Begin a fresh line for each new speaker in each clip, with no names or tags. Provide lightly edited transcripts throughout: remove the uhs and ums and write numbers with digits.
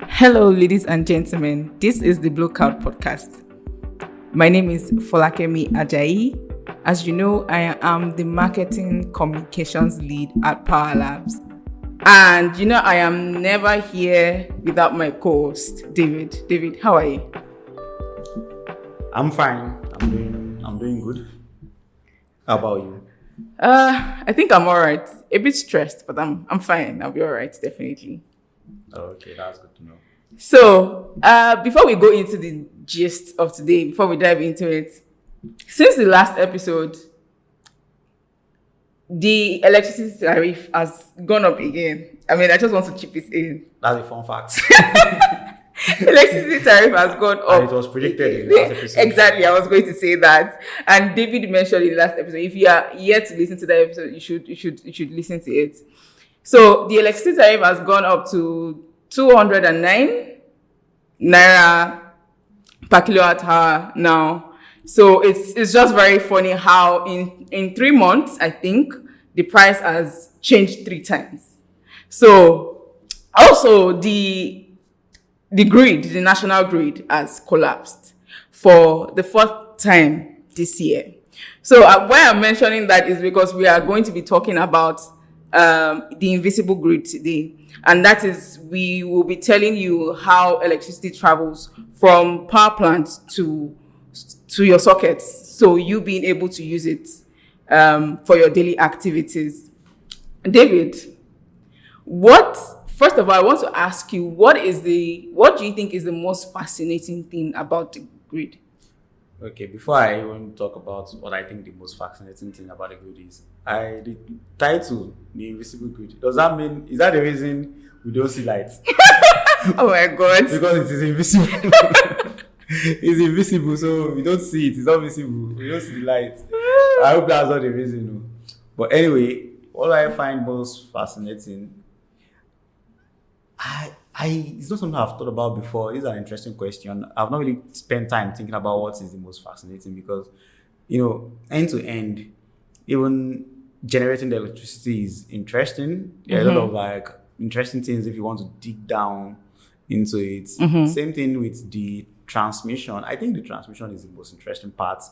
Hello, ladies and gentlemen. This is the Blue Cloud Podcast. My name is Folakemi Ajayi. As you know, I am the marketing communications lead at Power Labs. And I am never here without my co-host, David. David, how are you?
I'm fine. I'm doing good. How about you?
I think I'm all right. A bit stressed, but I'm fine. I'll be all right, definitely.
Okay, that's good to know.
So, before we go into the gist of today, before we dive into it, since the last episode, the electricity tariff has gone up again. I mean, I just want to chip it in.
That's a fun fact.
Electricity tariff has gone up.
And it was predicted in the last episode.
Exactly, I was going to say that. And David mentioned in the last episode. If you are yet to listen to that episode, you should listen to it. So the electricity tariff has gone up to 209 naira per kilowatt hour now. So it's just very funny how in 3 months, I think, the price has changed 3 times. So also the grid, the national grid, has collapsed for the 4th time this year. So why I'm mentioning that is because we are going to be talking about the invisible grid today. And that is, we will be telling you how electricity travels from power plants to your sockets. So you being able to use it for your daily activities. David, first of all, I want to ask you, what do you think is the most fascinating thing about the grid?
Okay, before I even talk about what I think the most fascinating thing about the grid is, the title, the invisible grid, is that the reason we don't see lights?
Oh my God.
Because it is invisible. It's invisible, so we don't see it. It's not visible. We don't see the light. I hope that's not the reason. No. But anyway, what I find most fascinating, it's not something I've thought about before. It's an interesting question. I've not really spent time thinking about what is the most fascinating because, end to end, even generating the electricity is interesting. There are a lot of interesting things if you want to dig down into it. Same thing with the transmission. I think the transmission is the most interesting part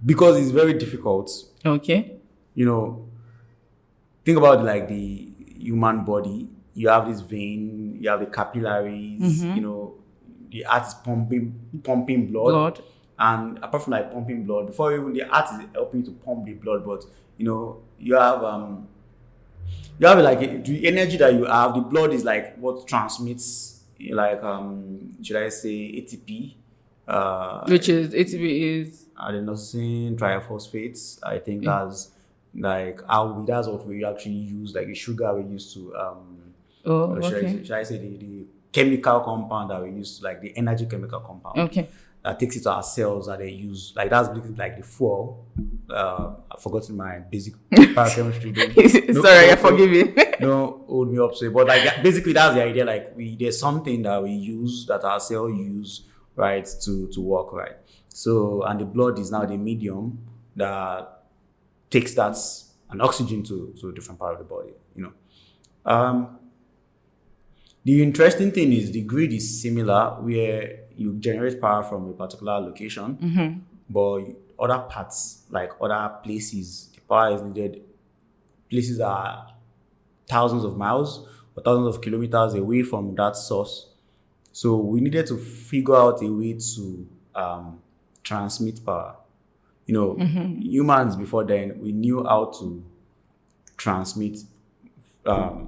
because it's very difficult.
Okay.
Think about the human body. You have this vein, you have the capillaries, the heart is pumping blood. And apart from pumping blood, before even the heart is helping to pump the blood, but you have the energy that you have, the blood is what transmits should I say ATP?
Which is ATP is
adenosine triphosphates. I think that's that's what we actually use, the sugar we use to should I say the chemical compound that we use, the energy chemical compound.
Okay.
That takes it to our cells that they use. That's basically the fuel. I've forgotten my basic biochemistry.
Sorry, I forgive you.
Don't hold me up. But basically that's the idea. There's something that we use, that our cell use, right, to work, right. So, and the blood is now the medium that takes that and oxygen to a different part of the body. The interesting thing is the grid is similar where you generate power from a particular location, but other parts, other places, the power is needed. Places are thousands of miles or thousands of kilometers away from that source. So we needed to figure out a way to transmit power. Humans before then, we knew how to transmit,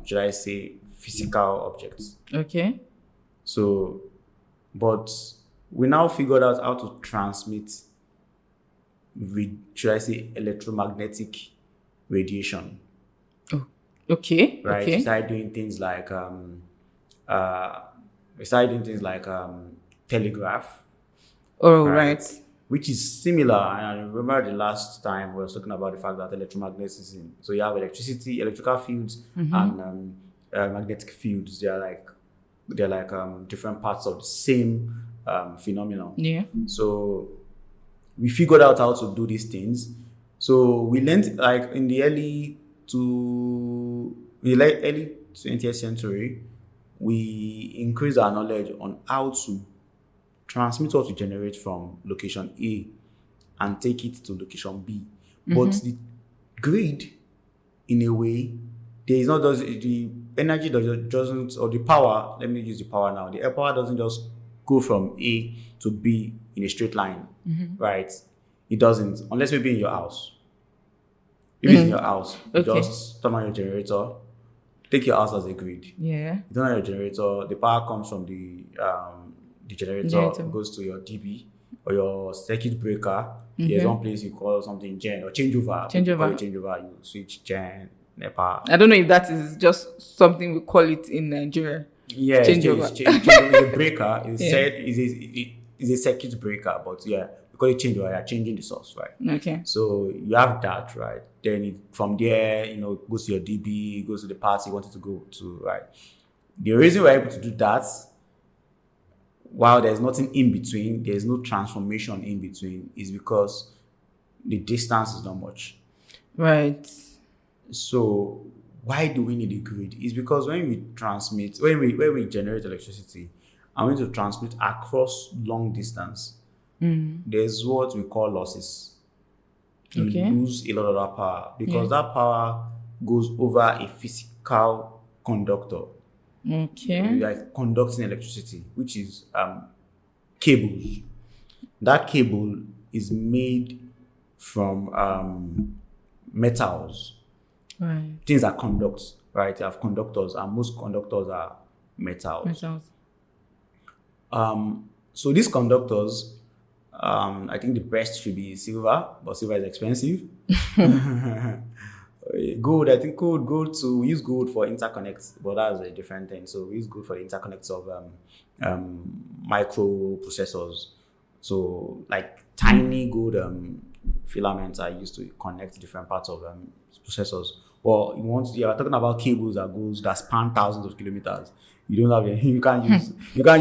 should I say, physical objects.
Okay.
So, but we now figured out how to transmit should I say, electromagnetic radiation.
Oh, okay.
Right.
Okay.
We started doing things like telegraph.
Oh, right.
Which is similar. And I remember the last time we were talking about the fact that electromagnetism. So you have electricity, electrical fields, and magnetic fields. They're different parts of the same phenomenon.
Yeah.
So we figured out how to do these things. So we learned in the early 20th century, we increase our knowledge on how to transmit what we generate from location A and take it to location B. But the grid, in a way, there is not just the energy doesn't, or the power, let me use the power now. The power doesn't just go from A to B in a straight line, right? It doesn't, unless maybe in your house. If it's in your house, you just turn on your generator, take your house as a grid.
Yeah.
You turn on your generator, the power comes from the generator, goes to your DB or your circuit breaker. There's one place you call something gen or changeover. You call it changeover, you switch gen, NEPA.
I don't know if that is just something we call it in Nigeria.
Yeah, changeover. It's a breaker. It's a circuit breaker, but yeah, we call it changeover. You're changing the source, right?
Okay.
So you have that, right? Then from there, it goes to your DB, goes to the parts you want it to go to, right? The reason we're able to do that, while there's nothing in between, there's no transformation in between, is because the distance is not much.
Right.
So why do we need a grid? It's because when we generate electricity and we need to transmit across long distance, there's what we call losses. You lose a lot of that power because that power goes over a physical conductor.
Okay.
Like conducting electricity, which is cables. That cable is made from metals.
Right.
Things that conduct, right? You have conductors, and most conductors are metals. So these conductors, I think the best should be silver, but silver is expensive. Gold, I think we use gold for interconnects, but that's a different thing. So we use gold for the interconnects of microprocessors. So like tiny gold filaments are used to connect different parts of processors. Well, we're talking about cables that span thousands of kilometers. You don't have you can't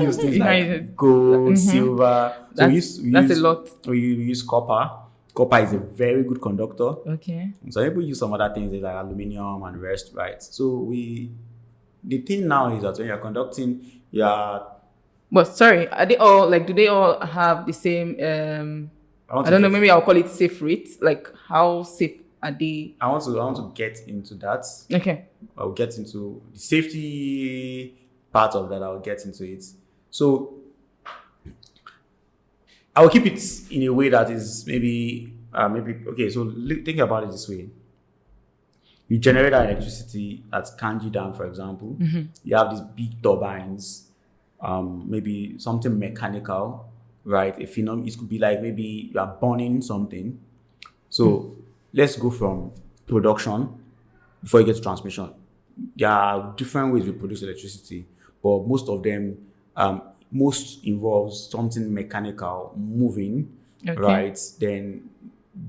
use things like gold, silver. So that's a lot. We use copper. Copper is a very good conductor.
Okay.
So people use some other things like aluminum and rest, right? So the thing now is that when you're conducting,
But sorry, are they all do they all have the same? I don't know. Maybe I'll call it safe rate. Like how safe are they?
I want to get into that.
Okay.
I'll get into the safety part of that. I'll get into it. So I will keep it in a way that is maybe okay. So think about it this way: you generate that electricity at Kanji Dam, for example. You have these big turbines, maybe something mechanical, right? It could be like maybe you are burning something. So let's go from production before you get to transmission. There are different ways we produce electricity, but most of them most involves something mechanical moving, right? Then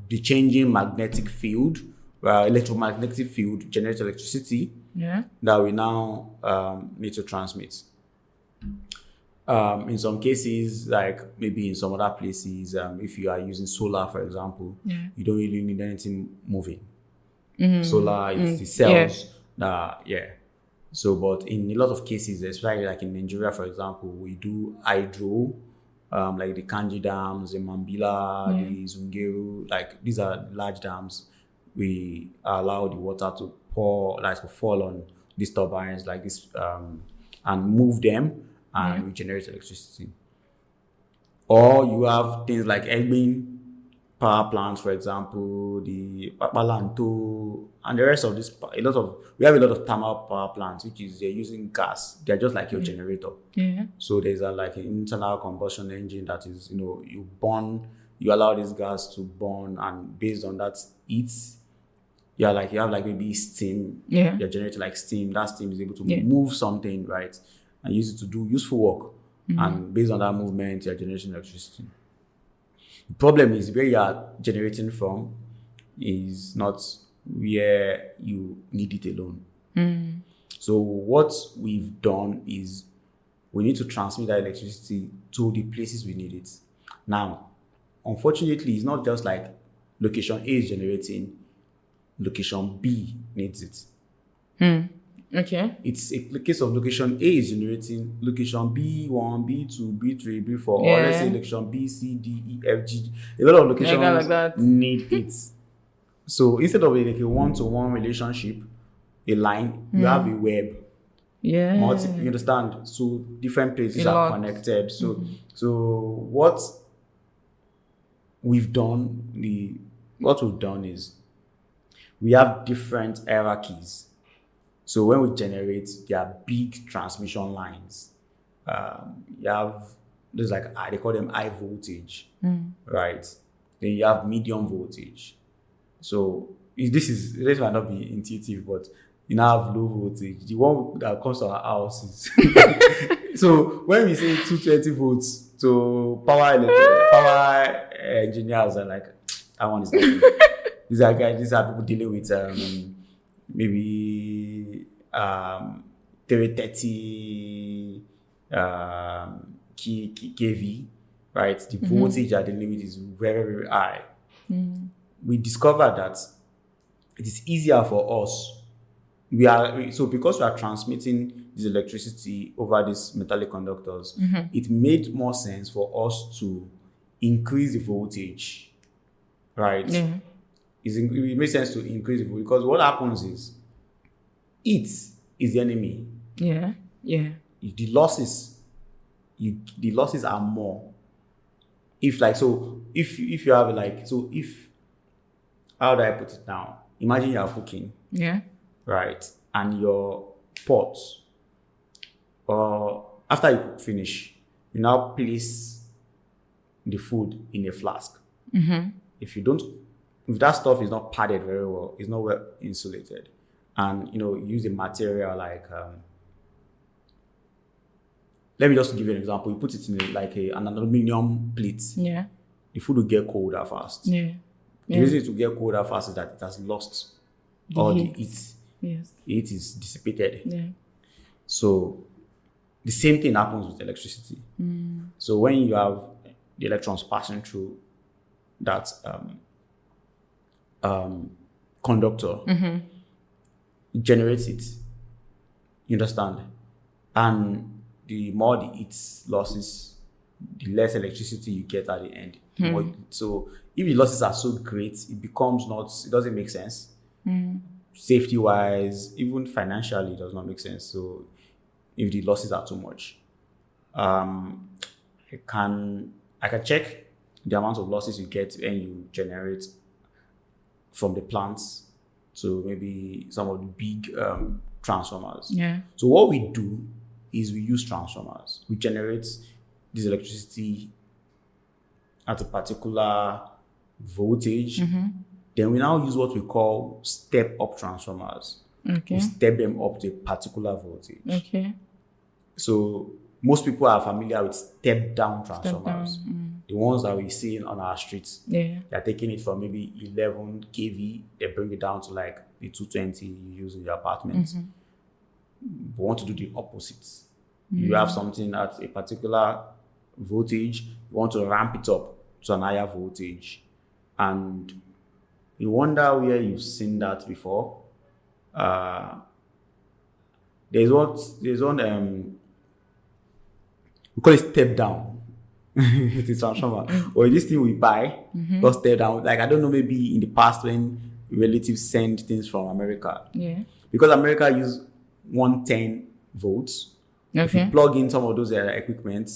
the changing magnetic field, electromagnetic field generates electricity that we now need to transmit. In some cases, like maybe in some other places, if you are using solar, for example, you don't really need anything moving. Solar is the cells So, but in a lot of cases, especially like in Nigeria, for example, we do hydro, like the Kanji dams, the Mambila, the Zungeru, like these are large dams. We allow the water to fall on these turbines like this, and move them and we generate electricity. Or you have things like Egbin power plants, for example, the Papalanto, and the rest of this. We have a lot of thermal power plants, which is they're using gas. They're just like your generator. So there's like an internal combustion engine that is, you allow this gas to burn, and based on that heat, you have like maybe steam. You're generating like steam. That steam is able to move something, right, and use it to do useful work. And based on that movement, you're generating electricity. The problem is where you are generating from is not where you need it alone. So what we've done is we need to transmit that electricity to the places we need it. Now, unfortunately, it's not just like location A is generating, location B needs it.
Okay.
It's a case of location A is generating location B1, B2, B3, B4, or let's say
Yeah.
location B, C, D, E, F, G. A lot of
Like
locations
that.
need it. So instead of like a one-to-one relationship, a line, you have a web.
Yeah.
You understand? So different places
A
are
lot.
connected. So what we've done, is we have different hierarchies. So when we generate, there are big transmission lines. You have there's like they call them high voltage, right? Then you have medium voltage. So this might not be intuitive, but you now have low voltage. The one that comes to our house is so when we say 220 volts to power engineers are like that one is nothing. These are people dealing with maybe 330 kV, right? The voltage at the limit is very, very high. We discovered that it is easier for us. Because we are transmitting this electricity over these metallic conductors, it made more sense for us to increase the voltage, right?
Yeah.
It makes sense to increase the voltage because what happens is heat is the enemy.
Yeah. Yeah.
If the losses are more. If you have how do I put it now? Imagine you are cooking.
Yeah.
Right, and your pot, or after you cook finish, you now place the food in a flask. If that stuff is not padded very well, it's not well insulated, and use a material like let me just give you an example. You put it in an aluminum plate.
Yeah.
The food will get colder fast.
Yeah.
The reason it will get colder fast is that it has lost all the heat.
Yes.
It is dissipated.
Yeah.
So the same thing happens with electricity. So when you have the electrons passing through that conductor, it generates it. You understand? And the more the heat losses, the less electricity you get at the end. So if the losses are so great, it doesn't make sense. Safety wise, even financially, it does not make sense. So if the losses are too much, I can check the amount of losses you get when you generate from the plants to maybe some of the big transformers.
Yeah.
So what we do is we use transformers. We generate this electricity at a particular voltage. Then we now use what we call step-up transformers.
Okay.
We step them up to a particular voltage.
Okay.
So most people are familiar with step-down transformers. The ones that we see on our streets.
Yeah.
They're taking it from maybe 11 kV. They bring it down to like the 220 you use in your apartment. We want to do the opposite. You have something at a particular voltage. You want to ramp it up to an higher voltage. And you wonder where you've seen that before. There's one we call it step down. It is transformer. Or this thing we buy, called step down. Like I don't know, maybe in the past when relatives send things from America.
Yeah.
Because America use 110 volts. If you plug in some of those equipment,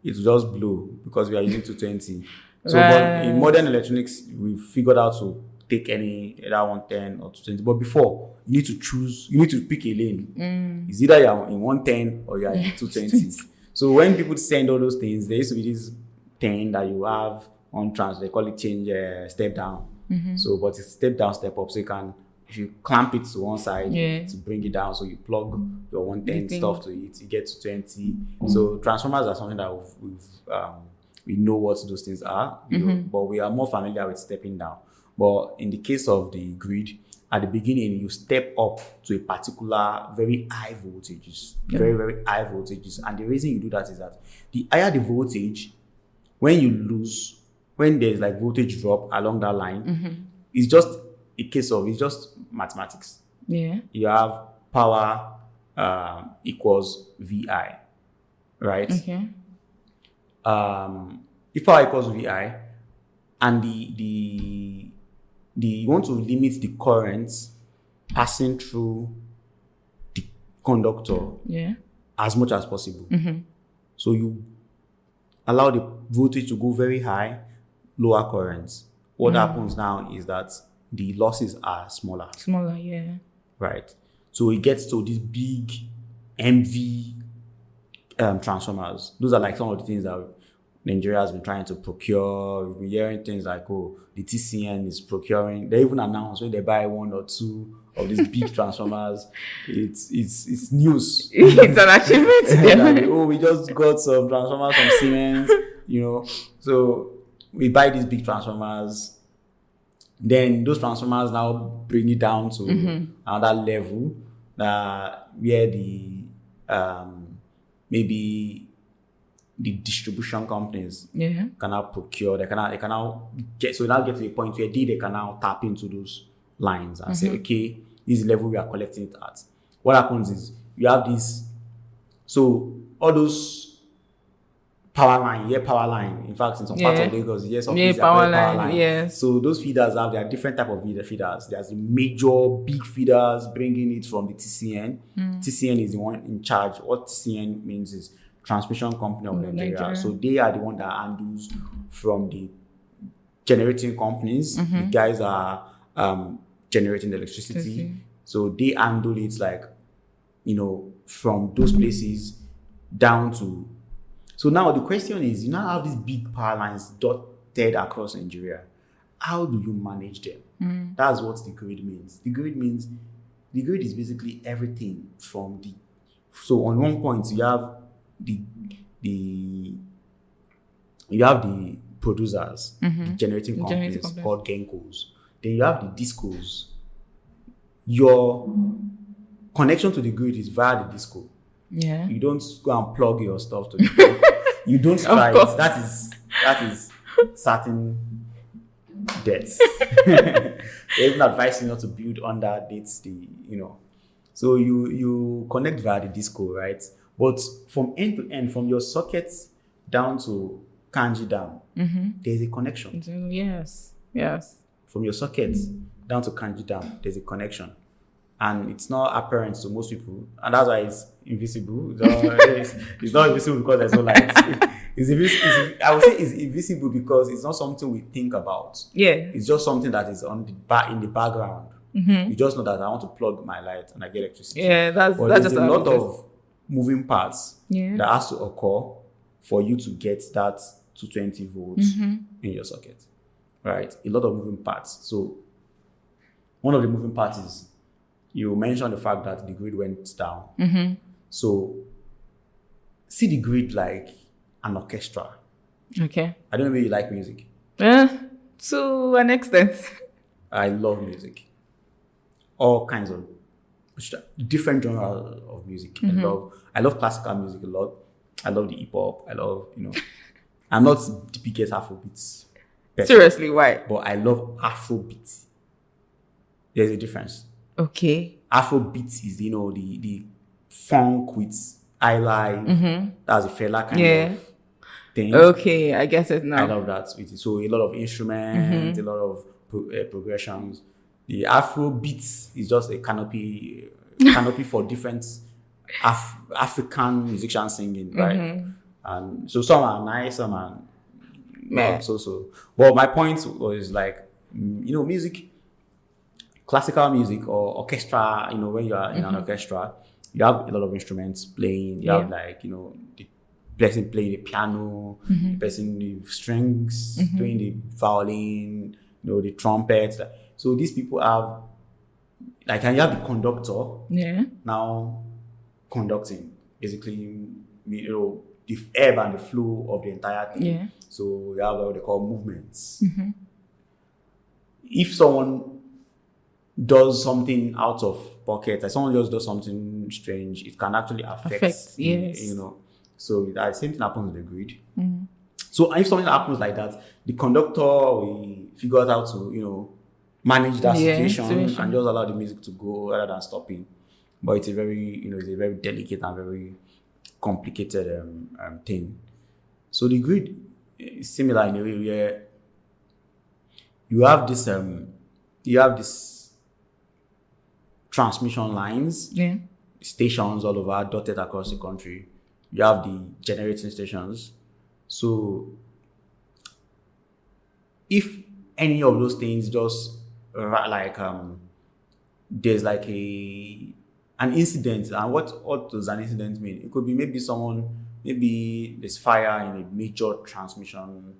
it will just blow because we are using 220. So but in modern electronics, we've figured out to take either 110 or 220. But before, you need to pick a lane. It's either you're in 110 or you're in 220. So when people send all those things, there used to be this thing that you have on trans, they call it change step down. So but it's step down, step up. So you can, if you clamp it to one side to bring it down, so you plug your 110 stuff to it, you get to 20. So transformers are something that we know what those things are, but we are more familiar with stepping down. But in the case of the grid, at the beginning, you step up to a particular very high voltages, very, very high voltages. And the reason you do that is that the higher the voltage, when there's like voltage drop along that line, it's just mathematics.
Yeah.
You have power equals VI, right?
Okay.
If power equals VI, and the you want to limit the current passing through the conductor
Yeah.
as much as possible. So you allow the voltage to go very high, lower currents. What happens now is that the losses are smaller,
Smaller, yeah.
right? So it gets to these big MV transformers. Those are like some of the things that Nigeria has been trying to procure. We've been hearing things like, oh, the TCN is procuring. They even announced when they buy one or two of these big transformers, it's news.
It's an achievement.
Like, oh, we just got some transformers from Siemens, So we buy these big transformers. Then those transformers now bring it down to another level where the maybe the distribution companies can now procure. They can now get to the point where they can now tap into those lines and say, okay, this is the level we are collecting it at. What happens is you have this. So all those power line. In fact, in some parts of Lagos, some places
power line. Yes.
So those feeders there are different type of feeders. There's the major big feeders bringing it from the TCN. TCN is the one in charge. What TCN means is Transmission Company of Nigeria. So they are the one that handles from the generating companies. The guys are generating the electricity. So they handle it like, from those places down to. So now the question is, you now have these big power lines dotted across Nigeria. How do you manage them? That's what the grid means. The grid is basically everything from the. So on one point you have the producers, the generating companies called Gencos. Then you have the discos. Your connection to the grid is via the disco.
Yeah.
You don't go and plug your stuff to the grid. You don't try it. That is certain debts. They even advise you not to build under dates. So you connect via the disco, right? But from end to end, from your sockets down to Kanji Dam, there's a connection.
Yes.
From your sockets down to Kanji Dam, there's a connection. And it's not apparent to most people. And that's why it's invisible. It's not invisible because there's no light. I would say it's invisible because it's not something we think about.
Yeah.
It's just something that is in the background. You just know that I want to plug my light and I get electricity.
Yeah, that's
just
a
lot of moving parts that has to occur for you to get that 220 volts in your socket, right? A lot of moving parts. So one of the moving parts is you mentioned the fact that the grid went down. So see the grid like an orchestra.
Okay.
I don't know if you like music.
To an extent.
I love music. All kinds of different genres of music. I love classical music a lot. I love the hip hop. I love, I'm not the biggest Afrobeats person.
Seriously, why?
But I love Afrobeat. There's a difference.
Okay.
Afrobeat is, the funk with highlight. That's a fella kind of thing.
Okay, I guess it now.
I love that. So a lot of instruments, a lot of progressions. The Afrobeat is just a canopy for different African musicians singing, right? And so some are nice, some are not so. But my point was like, music, classical music or orchestra, when you are in an orchestra, you have a lot of instruments playing. You have the person playing the piano, the person with strings, doing the violin, the trumpet. So these people have, and you have the conductor now conducting, basically, the ebb and the flow of the entire thing.
Yeah.
So you have what they call movements. If someone does something out of pocket, like someone just does something strange, it can actually affect So the same thing happens with the grid. So if something happens like that, the conductor will figure out how to, manage that situation and just allow the music to go rather than stopping. but it's a very, it's a very delicate and very complicated thing. So the grid is similar in a way where you have this transmission lines, stations all over dotted across the country. You have the generating stations. So if any of those things just there's like an incident, and what does an incident mean? It could be maybe there's fire in a major transmission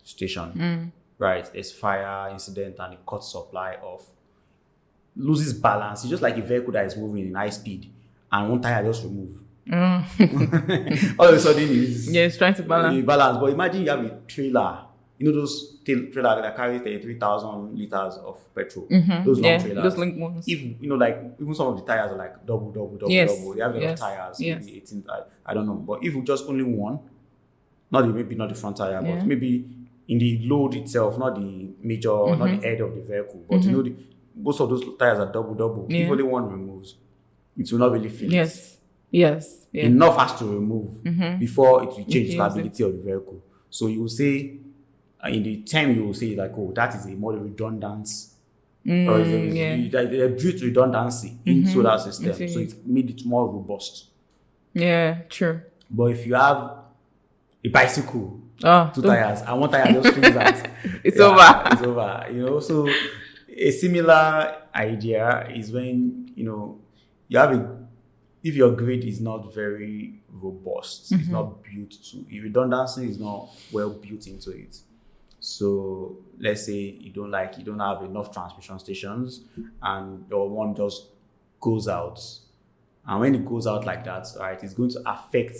station, right? There's fire incident and it cuts supply off, loses balance. It's just like a vehicle that is moving in high speed and one tire just remove. All of a sudden
it's trying to balance.
But imagine you have a trailer, those trailer that carry 33,000 liters of petrol. Those long trailers.
Those long ones.
If even some of the tires are like double. They have enough tires. Maybe 18. I don't know. But if you just only one, maybe not the front tire, but maybe in the load itself, not the major, not the head of the vehicle, but most of those tires are double. If only one removes, it will not really fit.
Yes.
Enough has to remove before it will change stability of the vehicle. So you will say, in the term, you will say like, oh, that is a more redundance, or they built redundancy into that system, so it made it more robust.
Yeah, true.
But if you have a bicycle, two tires, and one tire just swings out,
it's over.
It's over. So a similar idea is when you have if your grid is not very robust, it's not built to, redundancy is not well built into it. So let's say you don't have enough transmission stations and your one just goes out. And when it goes out like that, right, it's going to affect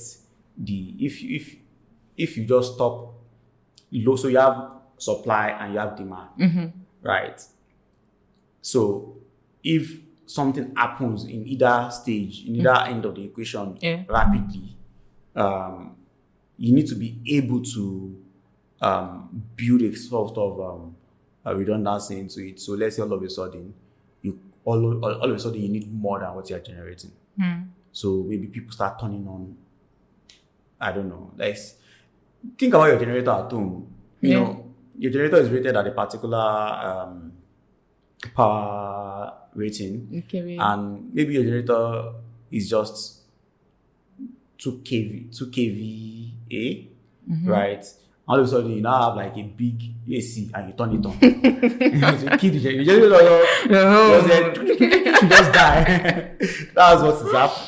if you just stop low, so you have supply and you have demand, right? So if something happens in either stage, in either end of the equation rapidly, you need to be able to build a sort of redundancy into it. So let's say all of a sudden you need more than what you're generating. So maybe people start turning on, I don't know, think about your generator at home. Your generator is rated at a particular power rating, and maybe your generator is just 2 kVA, right? All of a sudden you now have like a big AC and you turn it on. You keep the generator, you just die. That's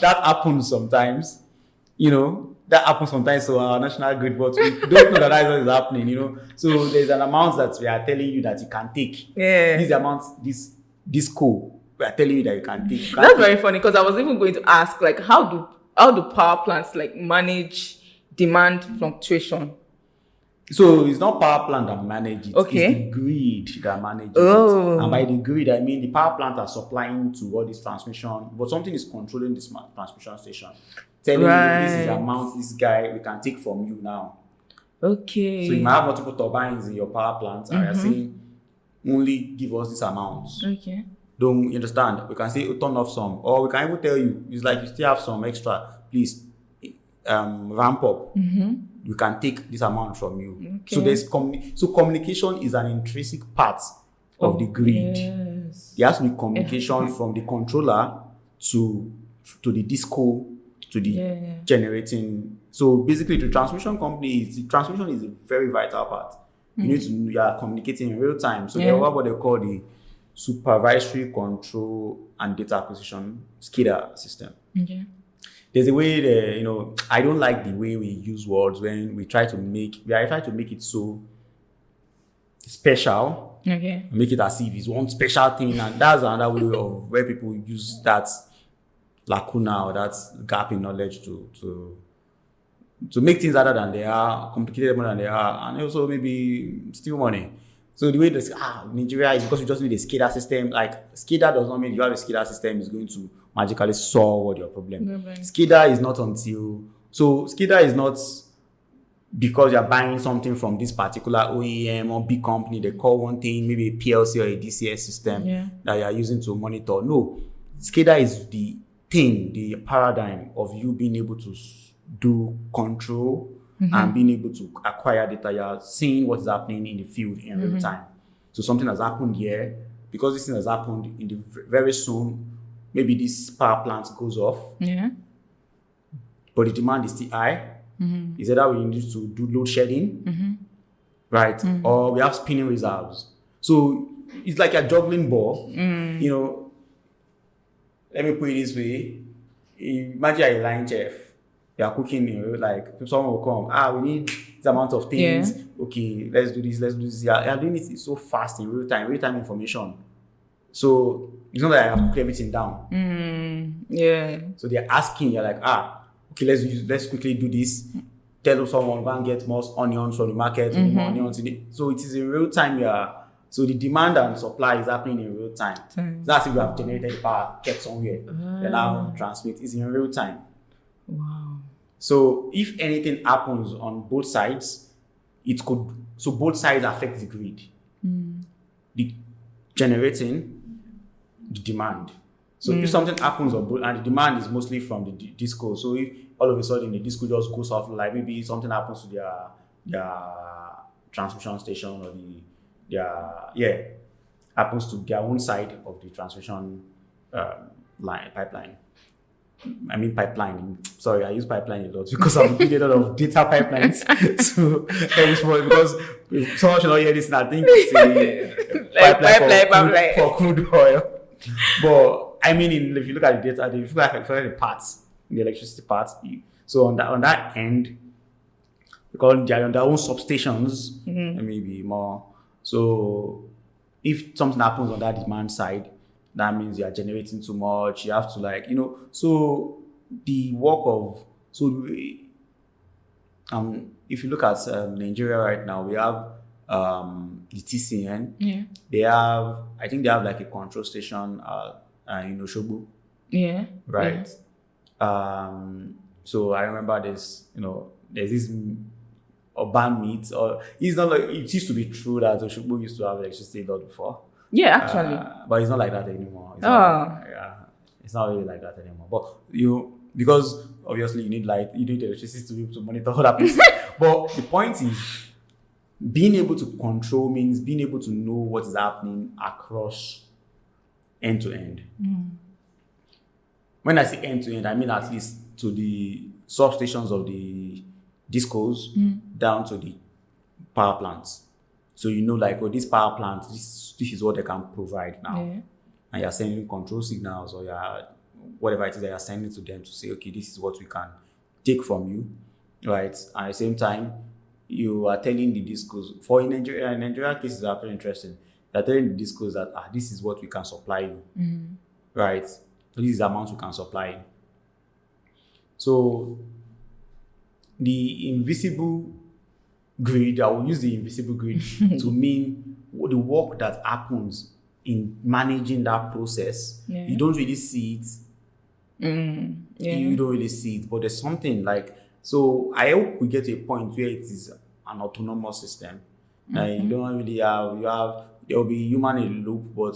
that happens sometimes. That happens sometimes to our national grid, but we don't know that what is happening. So there's an amount that we are telling you that you can take. This amount, this code, we are telling you that you can take.
That's very funny, because I was even going to ask, like, how do power plants manage demand fluctuation?
So it's not power plant that manage it. It's the grid that manages it. And by the grid, I mean the power plant are supplying to all this transmission, but something is controlling this transmission station, telling you this is the amount this guy we can take from you now.
Okay.
So you might have multiple turbines in your power plant, and you're saying only give us this amount.
Okay.
Don't you understand? We can say turn off some, or we can even tell you it's like you still have some extra. Please ramp up. We can take this amount from you. Okay. So there's communication is an intrinsic part of the grid.
Yes.
There has to be communication from the controller to the disco to the generating. So basically, the transmission transmission is a very vital part. You are communicating in real time. So they have what they call the supervisory control and data acquisition SCADA system.
Okay.
There's a way that, I don't like the way we use words when we try to make it so special.
Okay.
Make it as if it's one special thing, and that's another way of where people use that lacuna or that gap in knowledge to make things other than they are, complicated more than they are, and also maybe steal money. So the way they say, Nigeria is because you just need a SCADA system. Like, SCADA does not mean you have a SCADA system is going to magically solve all your problem. SCADA is not SCADA is not because you're buying something from this particular OEM or big company. They call one thing, maybe a PLC or a DCS system that you're using to monitor. No, SCADA is the the paradigm of you being able to do control and being able to acquire data. You're seeing what's happening in the field in real time. So something has happened here, because this thing has happened in the very soon, maybe this power plant goes off, but the demand is still high. Is either we need to do load shedding, right? Or we have spinning reserves. So it's like a juggling ball. You know, let me put it this way. Imagine a line chef. You are cooking, you know, like someone will come, we need this amount of things. Okay, let's do this. Yeah, doing it so fast in real time information. So it's not that I have to put everything down. So they're asking, you're like, okay, let's quickly do this. Tell someone, go and get more onions from the market, more onions. So it is in real time. So the demand and supply is happening in real time. So that's if you have generated power, kept somewhere, then now transmit. It's in real time.
Wow.
So if anything happens on both sides, so both sides affect the grid. The generating, the demand. So if something happens on both, and the demand is mostly from the disco, so if all of a sudden the disco just goes off, like maybe something happens to their transmission station, or happens to their own side of the transmission pipeline. I mean pipeline. Sorry, I use pipeline a lot because I'm doing a lot of data pipelines. So because someone should not hear this, and I think it's a pipeline for crude oil. But I mean, if you look at the data, if you look at the parts, the electricity parts, so on that end, because they are on their own substations, maybe more. So if something happens on that demand side, that means you are generating too much. You have to so the work of, if you look at Nigeria right now, we have the TCN. I think they have like a control station in Oshobo. Right. So I remember there's this urban meet, or it's not like it used to be true that Oshobo used to have electricity a lot before.
Yeah, actually.
But it's not like that anymore. It's not really like that anymore. But because obviously you need light, you need electricity to be able to monitor other places. But the point is, being able to control means being able to know what is happening across end to end. When I say end to end, I mean at least to the substations of the discos down to the power plants. So this power plant, this is what they can provide now. And you're sending control signals, or whatever it is that you're sending to them to say, okay, this is what we can take from you, right? And at the same time, you are telling the discos, for in Nigeria cases are very interesting. They're telling the discos that this is what we can supply you, right? So this is the amount we can supply you. So the invisible grid, I will use the invisible grid to mean the work that happens in managing that process. You don't really see it. You don't really see it, but there's something so I hope we get to a point where it is an autonomous system. You don't really there will be human in the loop, but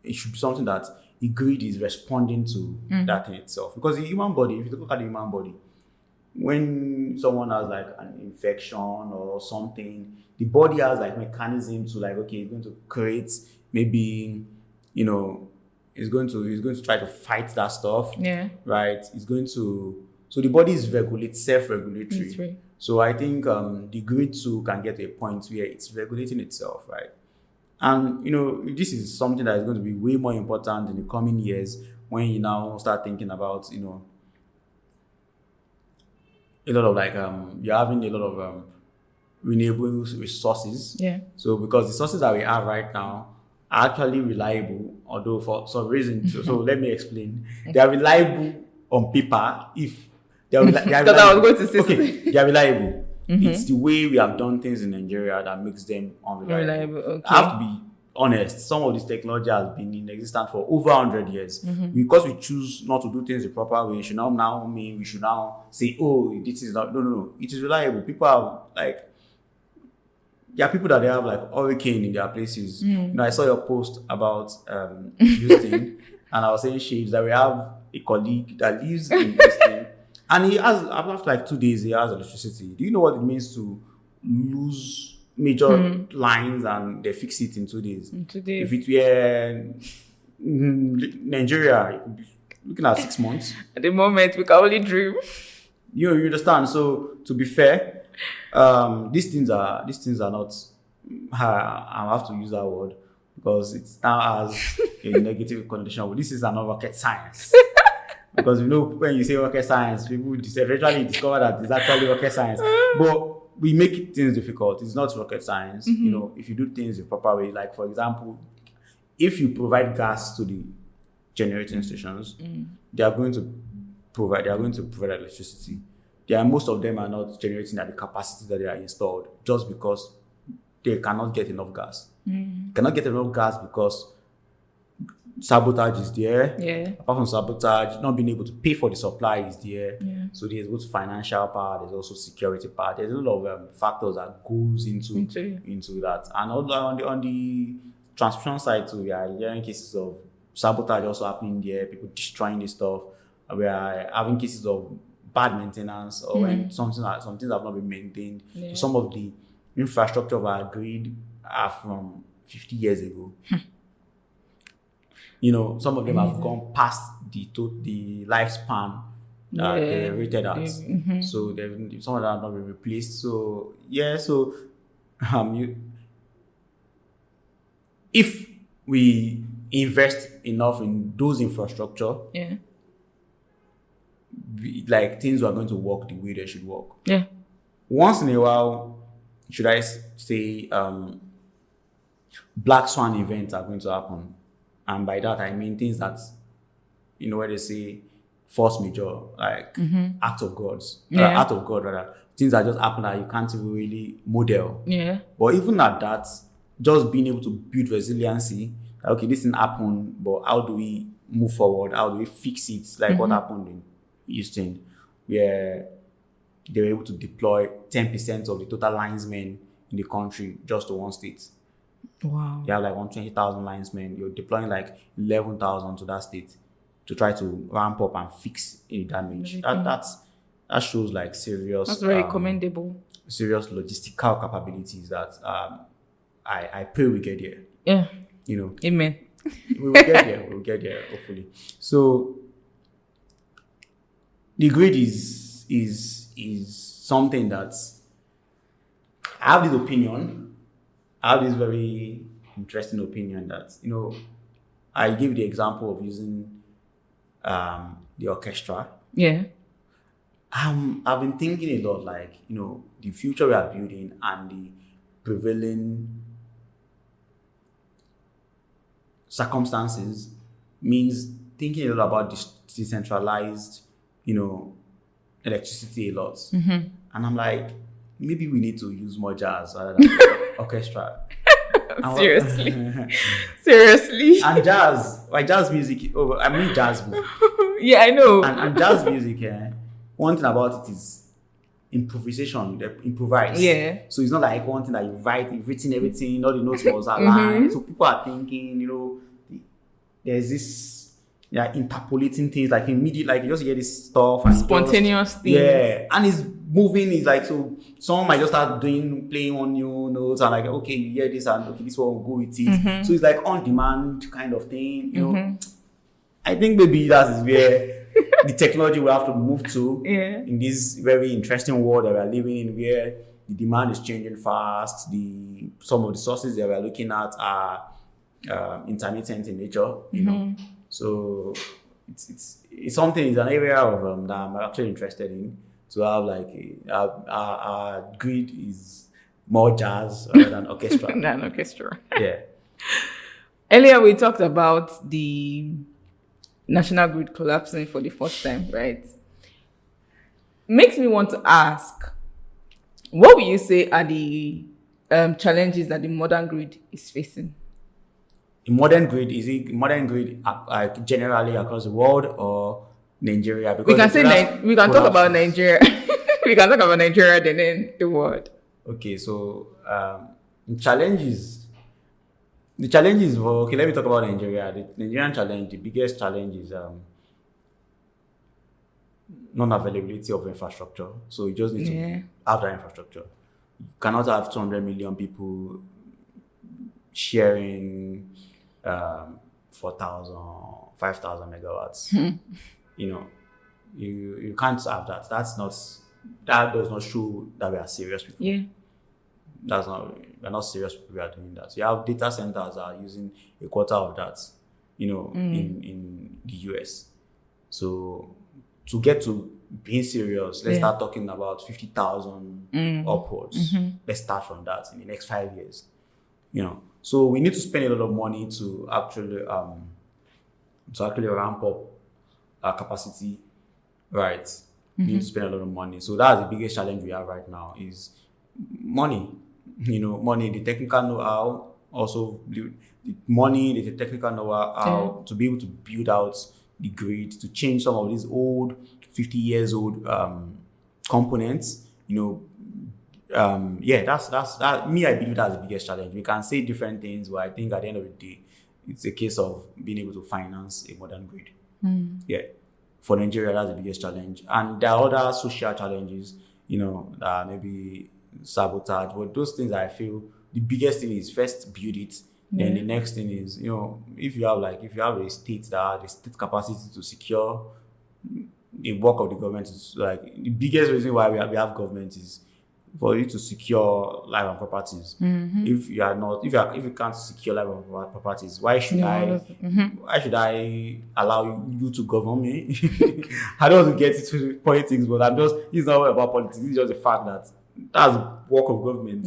it should be something that the grid is responding to that in itself. Because the human body, if you look at the human body, when someone has an infection or something, the body has mechanism to okay, it's going to create maybe, it's going to try to fight that stuff. Right? So the body is self-regulatory. Right. So I think the grid too can get to a point where it's regulating itself, right? And this is something that is going to be way more important in the coming years when you now start thinking about a lot of you're having a lot of renewable resources. So because the sources that we have right now are actually reliable, although for some reason. So let me explain. They are reliable on paper if they are reliable.
I was going to say
they are reliable. It's the way we have done things in Nigeria that makes them unreliable.
Okay.
I have to be honest. Some of this technology has been in existence for over 100 years. Because we choose not to do things the proper way, we should now say, oh, this is not. No. It is reliable. People have there are people that they have like hurricane in their places. You know, I saw your post about Houston, and I was saying shades that we have a colleague that lives in Houston, and he has after like 2 days he has electricity. Do you know what it means to lose major lines and they fix it in 2 days? If it were Nigeria, it could be looking at 6 months.
At the moment, we can only dream.
You understand? So to be fair, these things are not. I have to use that word because it now has a negative connotation. But this is not rocket science. Because you know when you say rocket science, people eventually discover that it's actually rocket science. But we make things difficult. It's not rocket science. You know, if you do things the proper way, like for example, if you provide gas to the generating stations, they are going to provide electricity. Most of them are not generating at the capacity that they are installed just because they cannot get enough gas. Cannot get enough gas because sabotage is there.
Yeah.
Apart from sabotage, not being able to pay for the supply is there. Yeah. So there's both financial part, there's also security part. There's a lot of factors that goes into that. And on the transmission side too, we are hearing cases of sabotage also happening there, people destroying this stuff. We are having cases of bad maintenance or when some things have not been maintained. Yeah. So some of the infrastructure of our grid are from 50 years ago. You know, some of them have gone past the lifespan that they rated at. So some of them have not been replaced. So if we invest enough in those infrastructure, things are going to work the way they should work. Yeah. Once in a while, should I say, black swan events are going to happen. And by that, I mean things that, you know, where they say force majeure, like act of gods, act of God rather. Things that just happen that you can't even really model. Yeah. But even at that, just being able to build resiliency, okay, this didn't happen, but how do we move forward? How do we fix it? Like what happened in Houston, where they were able to deploy 10% of the total linesmen in the country just to one state. Wow. You have like 120,000 linesmen. You're deploying like 11,000 to that state to try to ramp up and fix any damage. That shows like serious.
That's very commendable.
Serious logistical capabilities that I pray we get there.
Yeah.
You know.
Amen.
We will get there. We'll get there hopefully. So the grid is something that I have this opinion. I have this very interesting opinion that, you know, I give the example of using the orchestra. Yeah. I've been thinking a lot, like, you know, the future we are building and the prevailing circumstances means thinking a lot about this decentralized, you know, electricity a lot. And I'm like, maybe we need to use more jazz rather than orchestra.
Seriously.
And jazz, like jazz music. Oh, I mean jazz music.
Yeah, I know.
And jazz music, one thing about it is improvisation. They improvise. Yeah. So it's not like one thing that you've written everything, all the notes was aligned. So people are thinking, you know, there's this, interpolating things like immediate, like you just hear this stuff and
spontaneous things.
Yeah, and it's moving. It's like, so someone might just start playing on new notes and like, okay, you hear this and okay, this one will go with it. So it's like on demand kind of thing. You know, I think maybe that is where the technology will have to move to in this very interesting world that we are living in, where the demand is changing fast. Some of the sources that we are looking at are intermittent in nature. You know. So it's something, it's an area of that I'm actually interested in, to have like our grid is more jazz rather than orchestra.
Than orchestra.
Yeah.
Earlier we talked about the national grid collapsing for the first time, right? Makes me want to ask, what would you say are the challenges that the modern grid is facing?
Modern grid, is it modern grid generally across the world or Nigeria? Because
we can say we can talk about Nigeria. We can talk about Nigeria and then the world.
Okay, so Challenges. The challenges for okay, let me talk about Nigeria. The Nigerian challenge, the biggest challenge is non-availability of infrastructure. So you just need to have that infrastructure. You cannot have 200 million people sharing 4,000, 5,000 megawatts. You know, you can't have that. That does not show that we are serious people.
Yeah.
We're not serious people who are doing that. You have data centers that are using a quarter of that, in the US. So to get to being serious, let's start talking about 50,000 upwards. Let's start from that in the next 5 years. So we need to spend a lot of money to actually ramp up our capacity, right? We need to spend a lot of money. So that's the biggest challenge we have right now is money. Money, the technical know-how, also the money, the technical know-how to be able to build out the grid, to change some of these old, 50 years old components. That's that. Me, I believe that's the biggest challenge. We can say different things, but I think at the end of the day, it's a case of being able to finance a modern grid. For Nigeria, that's the biggest challenge. And there are other social challenges, that maybe sabotage. But those things, I feel the biggest thing is first build it. Then the next thing is, if you have a state that has the state capacity to secure the work of the government, is like the biggest reason why we have government is for you to secure life and properties. If you can't secure life and properties, why should I allow you to govern me? I don't want to get into politics, but it's not about politics. It's just the fact that that's the work of government.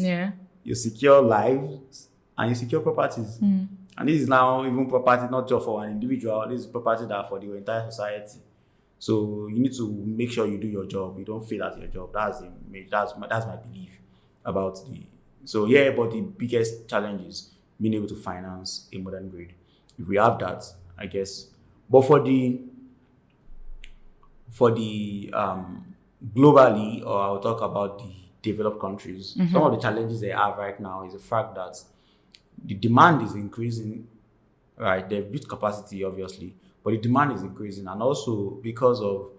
You secure lives and you secure properties. And this is now even property not just for an individual. This is property that for the entire society. So you need to make sure you do your job. You don't fail at your job. That's my belief about but the biggest challenge is being able to finance a modern grid. If we have that, I guess. But for the globally, or I'll talk about the developed countries, some of the challenges they have right now is the fact that the demand is increasing, right? They've built capacity, obviously, but the demand is increasing. And also because of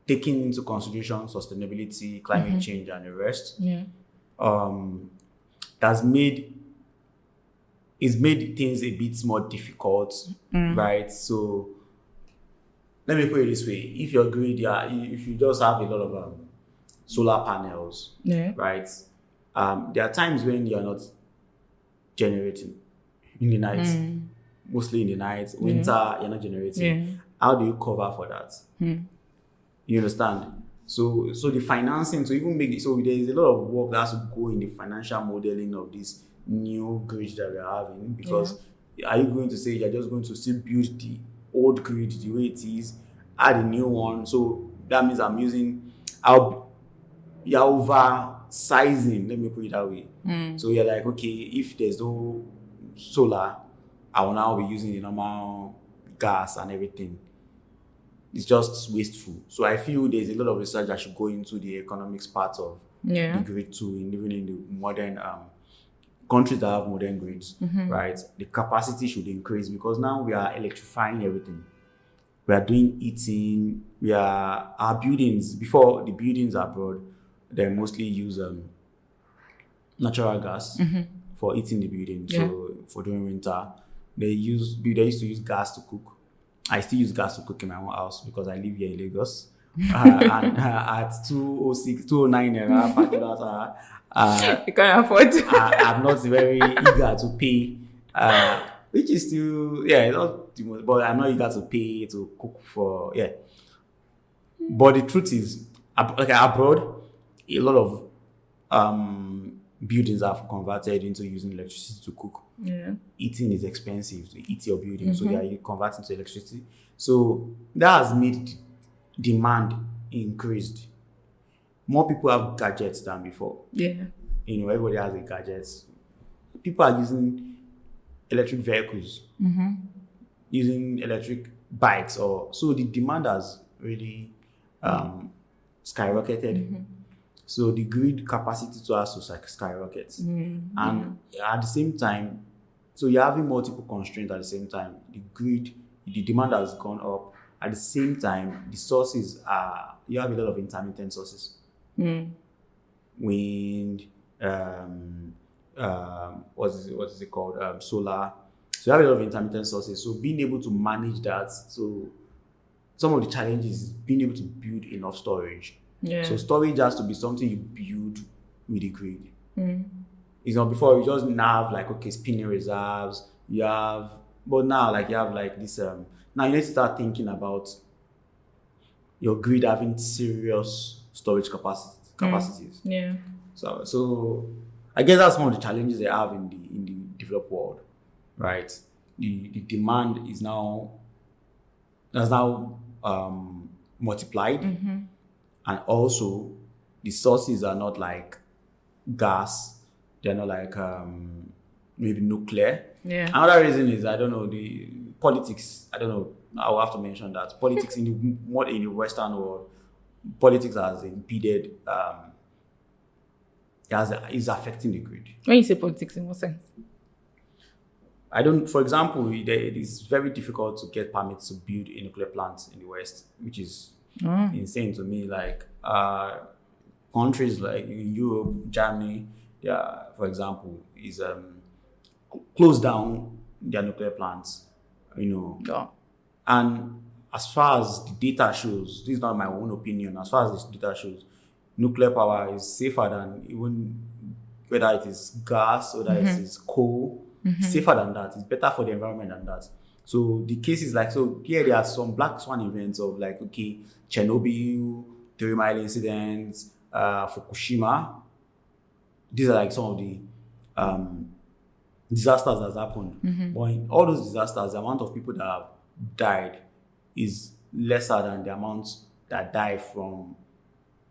taking into consideration sustainability, climate change, and the rest, it's made things a bit more difficult, right? So let me put it this way. If your grid, if you just have a lot of solar panels, right? There are times when you're not generating in the night, mostly in the night. Winter, you're not generating. How do you cover for that? You understand? So the financing to even make it, so there is a lot of work that has to go in the financial modeling of this new grid that we are having. Because are you going to say you're just going to still build the old grid the way it is, add a new one? So that means you're oversizing, let me put it that way. So you're like, okay, if there's no solar, I will now be using the normal gas and everything. It's just wasteful. So I feel there's a lot of research that should go into the economics part of the grid too, even in the modern countries that have modern grids, right? The capacity should increase because now we are electrifying everything. We are doing heating. Our buildings, before the buildings abroad, they mostly use natural gas for heating the building. So for during winter, they used to use gas to cook. I still use gas to cook in my own house because I live here in Lagos. And at 206, 209 naira per kilowatt,
you can't afford.
I'm not very eager to pay. Which is still not the most, but I'm not eager to pay to cook for But the truth is, abroad, a lot of buildings have converted into using electricity to cook. Eating is expensive to eat your building, so they are converting to electricity. So that has made demand increased. More people have gadgets than before. Everybody has a gadget. People are using electric vehicles, using electric bikes, so the demand has really skyrocketed. So the grid capacity to us to skyrockets. And at the same time, so you're having multiple constraints at the same time. The grid, the demand has gone up. At the same time, the sources you have a lot of intermittent sources. Wind, what is it called? Solar. So you have a lot of intermittent sources. So being able to manage that. So some of the challenges is being able to build enough storage.
Yeah.
So storage has to be something you build with the grid. It's not before you just now have like, okay, spinning reserves. You have, but now like you have like this. Now you need to start thinking about your grid having serious storage capacities.
Yeah.
So I guess that's one of the challenges they have in the developed world, right? The demand has now multiplied, and also the sources are not like gas; they're not like maybe nuclear.
Yeah.
Another reason is I don't know the politics. I don't know. I'll have to mention that politics in the Western world, politics has impeded. Is affecting the grid.
When you say politics, in what sense?
For example, it is very difficult to get permits to build a nuclear plant in the West, which is insane to me. Like countries like in Europe, Germany, for example, is closed down their nuclear plants, And as far as the data shows, this is not my own opinion, as far as this data shows, nuclear power is safer than even whether it is gas or whether it is coal, safer than that. It's better for the environment than that. So the cases like, so here there are some black swan events of like, okay, Chernobyl, 3 Mile incidents, Fukushima. These are like some of the disasters that has happened. But in all those disasters, the amount of people that have died is lesser than the amount that die from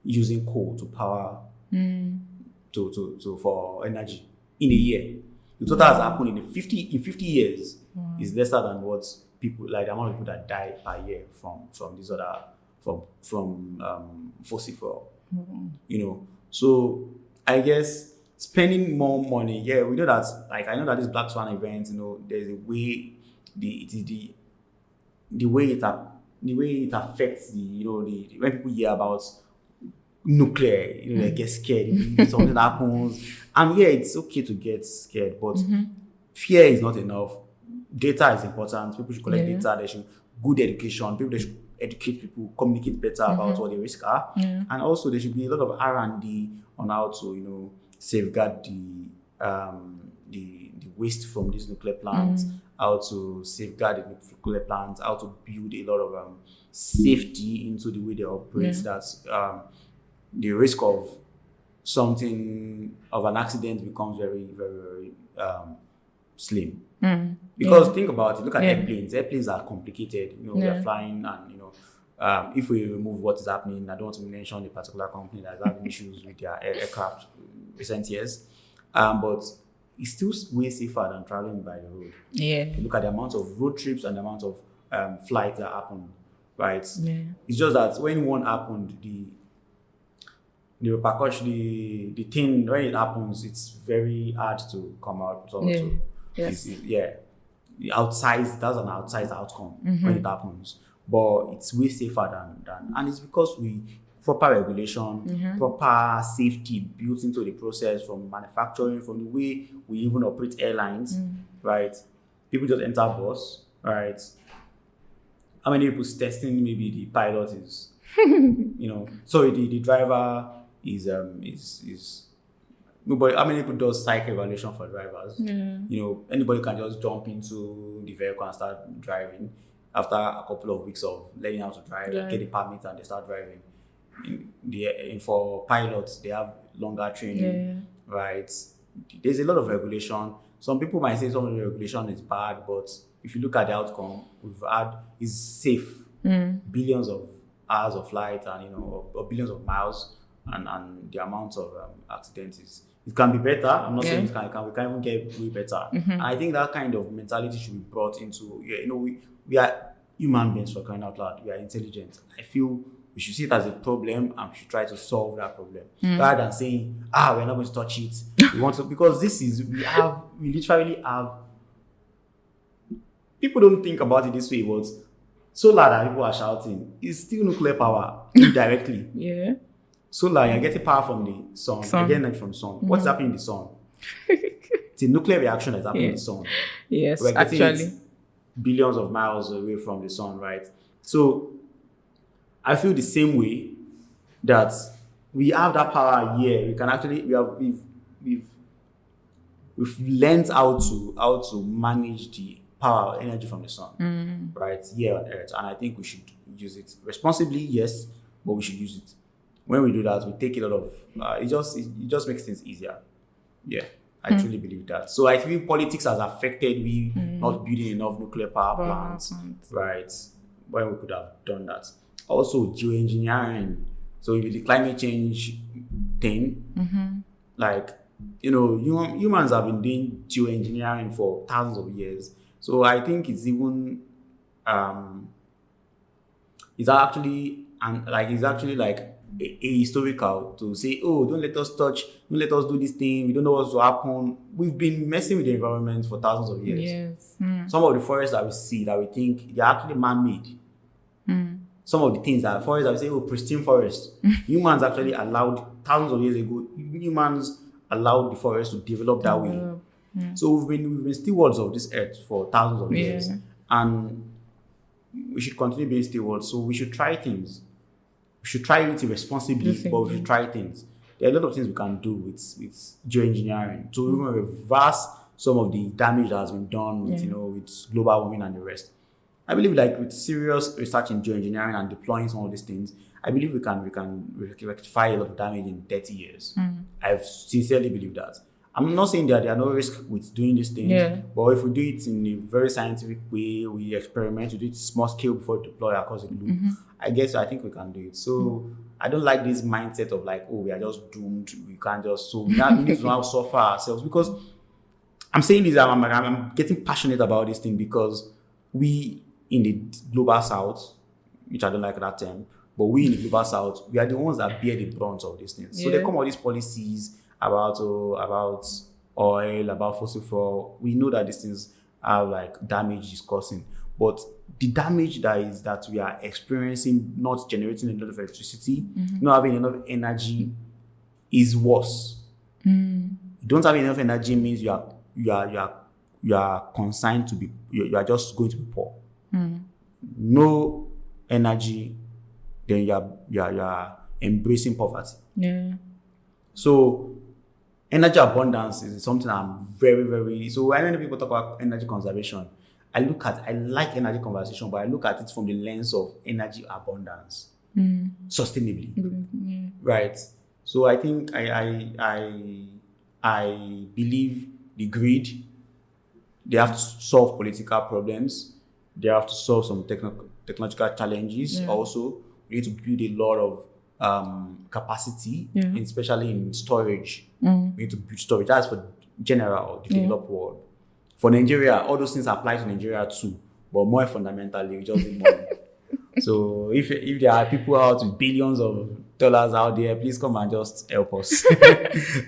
using coal to power to for energy in a year. The total has happened in 50 years is lesser than what people like the amount of people that die per year from this other from fossil fuel. So I guess spending more money, we know that, like I know that this black swan event, there's a way the way it affects when people hear about nuclear, they get scared if something happens. And it's okay to get scared, but fear is not enough. Data is important. People should collect data. They should good education. They should educate people, communicate better about what the risks are, and also there should be a lot of R&D on how to safeguard the waste from these nuclear plants, how to safeguard the nuclear plants, how to build a lot of safety into the way they operate. That's the risk of an accident becomes very, very, very slim. Because think about it, look at airplanes. Airplanes are complicated. They're flying, and if we remove what is happening, I don't want to mention a particular company that's having issues with their aircraft recent years, but it's still way safer than traveling by the road. If you look at the amount of road trips and the amount of flights that happen, right? It's just that when one happened, the repercussion, the thing, when it happens, it's very hard to come out. That's an outsized outcome when it happens. But it's way safer than and it's because we proper regulation, proper safety built into the process from manufacturing, from the way we even operate airlines, right? People just enter bus, right? How many people's testing maybe the pilot is, sorry, the driver is nobody. How many people does psych evaluation for drivers? Anybody can just jump into the vehicle and start driving after a couple of weeks of learning how to drive, get the permit, and they start driving. For pilots, they have longer training, right? There's a lot of regulation. Some people might say some of the regulation is bad, but if you look at the outcome we've had, is safe. Billions of hours of flight and or billions of miles, and the amount of accidents it can be better. I'm not saying we can even get way better. And I think that kind of mentality should be brought into we are human beings, for crying out loud. We are intelligent. I feel We should see it as a problem and we should try to solve that problem rather than saying, we're not going to touch it. We want to, because we literally have, people don't think about it this way, but solar that people are shouting is still nuclear power indirectly.
Yeah.
Solar, you're getting power from the sun. You're getting it from the sun. What's happening in the sun? It's a nuclear reaction that's happening in the sun.
Yes,
We're getting
actually.
it billions of miles away from the sun, right? So I feel the same way that we have that power here. We can actually we've learned how to manage the power energy from the sun, right, here on Earth, and I think we should use it responsibly, yes, but we should use it. When we do that, we take a lot of it just makes things easier. Yeah, I truly believe that. So I feel politics has affected we not building enough nuclear power plants, right? When we could have done that. Also, geoengineering. So with the climate change thing, like, humans have been doing geoengineering for thousands of years. So I think it's even it's actually like a historical to say, don't let us do this thing, we don't know what's to happen. We've been messing with the environment for thousands of years.
Yes.
Some of the forests that we see that we think they're actually man-made. Some of the things that forests that we say, pristine forest. Humans actually allowed, thousands of years ago, humans allowed the forest to develop that way. So we've been stewards of this earth for thousands of years, and we should continue being stewards. So we should try things. We should try it responsibly, but we should try things. There are a lot of things we can do with geoengineering to even reverse some of the damage that has been done with with global warming and the rest. I believe, like, with serious research in geoengineering and deploying some of these things, I believe we can rectify a lot of damage in 30 years. I sincerely believe that. I'm not saying that there are no risks with doing these things, but if we do it in a very scientific way, we experiment, we do it small scale before we deploy across the globe, I think we can do it. So I don't like this mindset of like, we are just doomed, we can't just, so we need to now suffer ourselves. Because I'm saying this, I'm getting passionate about this thing because we in the global south, which I don't like that term, but we in the global south, we are the ones that bear the brunt of these things. So they come out these policies about oil, about fossil fuel. We know that these things are like damage is causing, but the damage that we are experiencing, not generating enough electricity, not having enough energy, is worse. You don't have enough energy means you are consigned to be, you are just going to be poor. No energy, then you are embracing poverty. So energy abundance is something I'm very, very, so when people talk about energy conservation, I like energy conservation, but I look at it from the lens of energy abundance, sustainably, right? So I think I believe the grid, they have to solve political problems. They have to solve some technological challenges. Also, we need to build a lot of capacity, especially in storage. We need to build storage. That's for general, the developed world. For Nigeria, all those things apply to Nigeria too, but more fundamentally, we just need money. So if there are people out with billions of dollars out there, please come and just help us.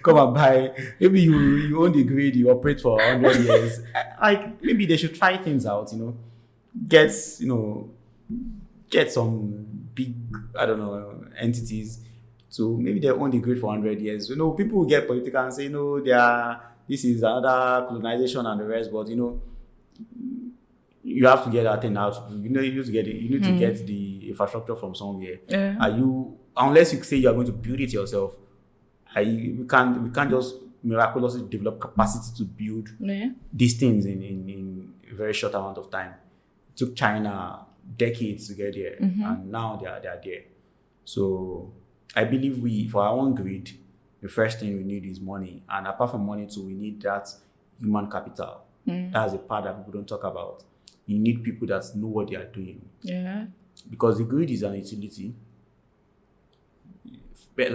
Come and buy. Maybe you own the grid, you operate for 100 years. Like, maybe they should try things out, get some big, entities. So maybe they own the grid for 100 years. People will get political and say, this is another colonization and the rest, but you have to get that thing out. You need to get it. You need to get the infrastructure from somewhere. Unless you say you are going to build it yourself, we can't just miraculously develop capacity to build these things in a very short amount of time. It took China decades to get there, and now they are there. So I believe for our own grid, the first thing we need is money, and apart from money too, we need that human capital. That's the part that people don't talk about. You need people that know what they are doing. Because the grid is an utility. But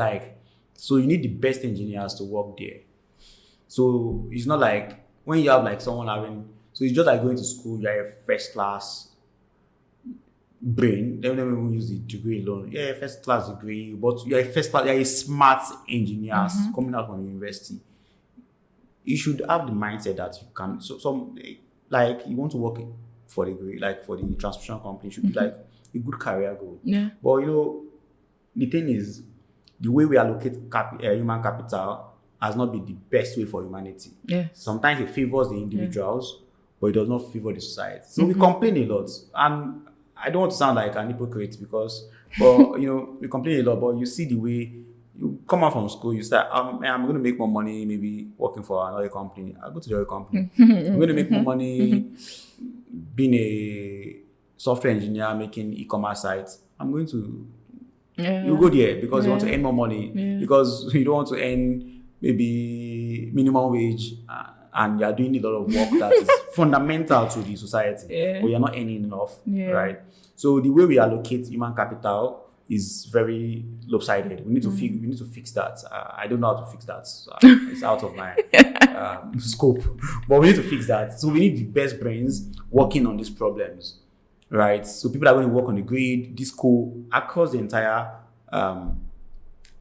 so you need the best engineers to work there. So it's not like when you have someone having, so it's just like going to school, you are a first class. brain, let me even use the degree alone. Yeah, first class degree, but you're a smart engineer coming out from university. You should have the mindset that you can. So some like you want to work for the degree, like for the transmission company, should be like a good career goal.
Yeah.
But the thing is, the way we allocate human capital has not been the best way for humanity.
Yes.
Sometimes it favors the individuals, but it does not favor the society. So we complain a lot, and I don't want to sound like an hypocrite but we complain a lot. But you see the way you come out from school, you start. I'm going to make more money, maybe working for another company. I'll go to the other company. I'm going to make more money being a software engineer, making e-commerce sites. I'm going to. You go there because you want to earn more money, because you don't want to earn maybe minimum wage, and you're doing a lot of work that is fundamental to the society, but you're not earning enough, right? So the way we allocate human capital is very lopsided. We need to fix that. I don't know how to fix that. It's out of my scope, but we need to fix that. So we need the best brains working on these problems. Right, so people are going to work on the grid, this across the entire,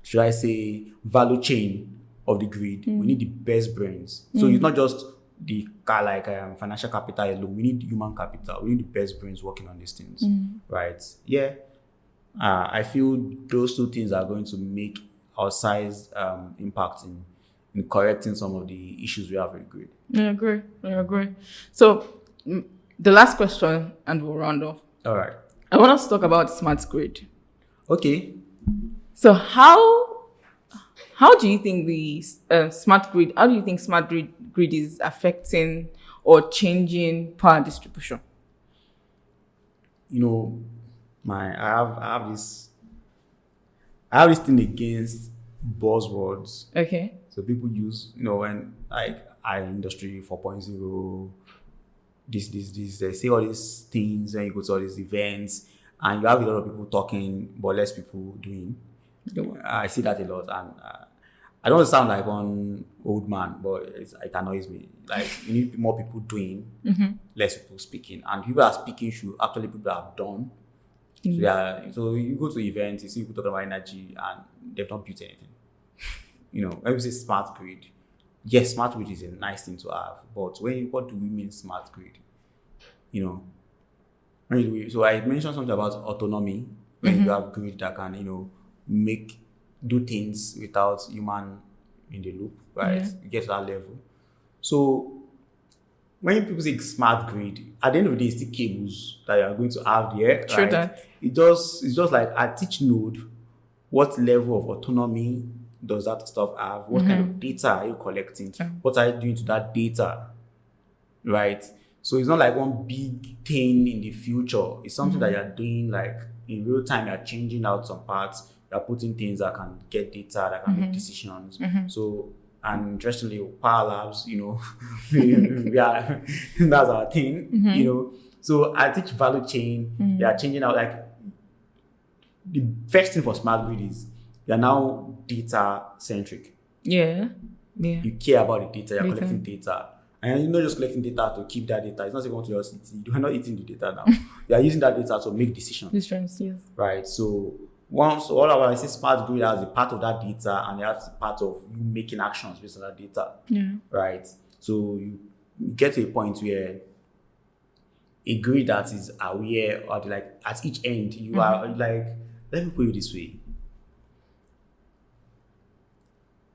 should I say, value chain of the grid. We need the best brains. So it's not just the financial capital alone. We need human capital. We need the best brains working on these things. Right? Yeah. I feel those two things are going to make outsized impact in correcting some of the issues we have with the grid.
I agree. So the last question, and we'll round off.
All right.
I want us to talk about smart grid.
Okay.
So how do you think the smart grid? How do you think smart grid is affecting or changing power distribution?
I have this thing against buzzwords.
Okay.
So people use when industry 4.0. This, they say all these things, and you go to all these events, and you have a lot of people talking, but less people doing. I see that a lot, and I don't sound like one old man, but it annoys me. Like, you need more people doing, less people speaking, and people that are speaking should actually people that have done. So you go to events, you see people talking about energy, and they've not built anything. When we say smart grid. Yes, smart grid is a nice thing to have, but what do we mean smart grid? So I mentioned something about autonomy, when you have grid that can, do things without human in the loop, right?
Yeah.
You get to that level. So when people say smart grid, at the end of the day, it's the cables that you are going to have there,
True
right?
that.
It's just like at each node, what level of autonomy does that stuff have? What kind of data are you collecting? What are you doing to that data? Right? So it's not like one big thing in the future. It's something that you're doing like in real time. You're changing out some parts. You're putting things that can get data, that can make decisions. So, and interestingly, Power Labs, that's our thing, So at each value chain, they are changing out. Like the first thing for smart grid is you're now data centric.
Yeah.
You care about the data, you're collecting data. And you're not just collecting data to keep that data. It's not even to just eat. You're not eating the data now. You are using that data to make decisions.
Yes.
Right. So all of I say smart grid has a part of that data, and it has a part of you making actions based on that data.
Yeah.
Right. So you get to a point where a grid that is aware, or like at each end, you are like, let me put it this way.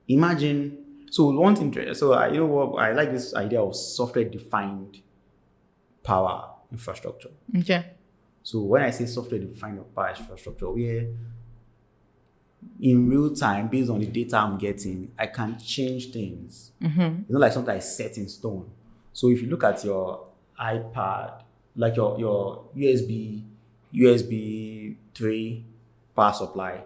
Imagine, so one thing, I like this idea of software-defined power infrastructure.
Okay.
So when I say software-defined power infrastructure, where in real time, based on the data I'm getting, I can change things. It's not like something that's set in stone. So if you look at your iPad, like your USB 3 power supply,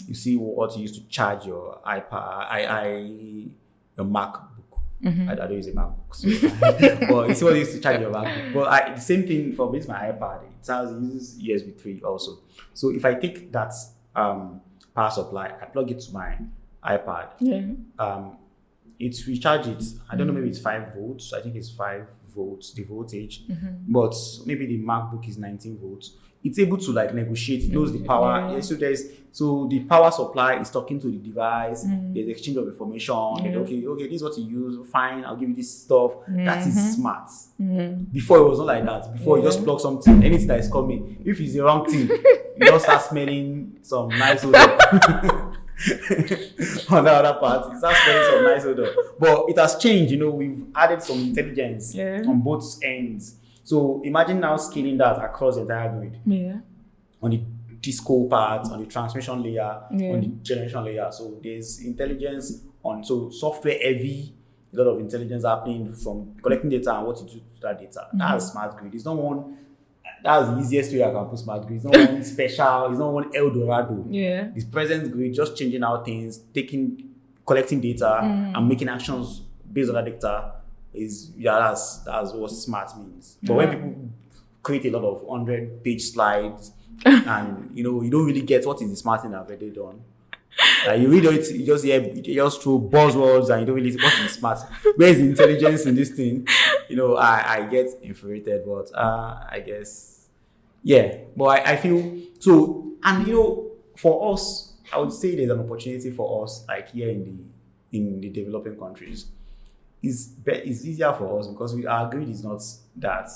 you see what you use to charge your iPad, your MacBook. I don't use a MacBook, so but you see what you use to charge your MacBook. But the same thing for this my iPad. It uses USB 3 also. So if I take that power supply, I plug it to my iPad.
Yeah.
It recharges. I don't know, maybe it's 5 volts. I think it's 5 volts, the voltage. But maybe the MacBook is 19 volts. it's able to like negotiate. It knows the power. Yeah. So the power supply is talking to the device. There's exchange of information. And okay, this is what you use. Fine, I'll give you this stuff. That is smart. Before it was not like that. Before you just plug something, anything that is coming. If it's the wrong thing, you just start smelling some nice odor. On the other part, it starts smelling some nice odor. But it has changed. We've added some intelligence on both ends. So imagine now scaling that across the entire grid.
Yeah.
On the disco part, on the transmission layer, on the generation layer. So there's intelligence so software heavy, a lot of intelligence happening from collecting data and what to do to that data. That's smart grid. It's not one, that's the easiest way I can put smart grid. It's not one special, it's not one El Dorado.
Yeah.
This present grid, just changing out things, collecting data and making actions based on that data that's what smart means. But when people create a lot of 100-page slides and you don't really get what is the smart thing I've already done. You read it, you just throw buzzwords and you don't really see what is smart. Where is the intelligence in this thing? I get infuriated, but I guess But I feel so, and for us, I would say there's an opportunity for us, like here in the developing countries. It's easier for us because our grid is not that.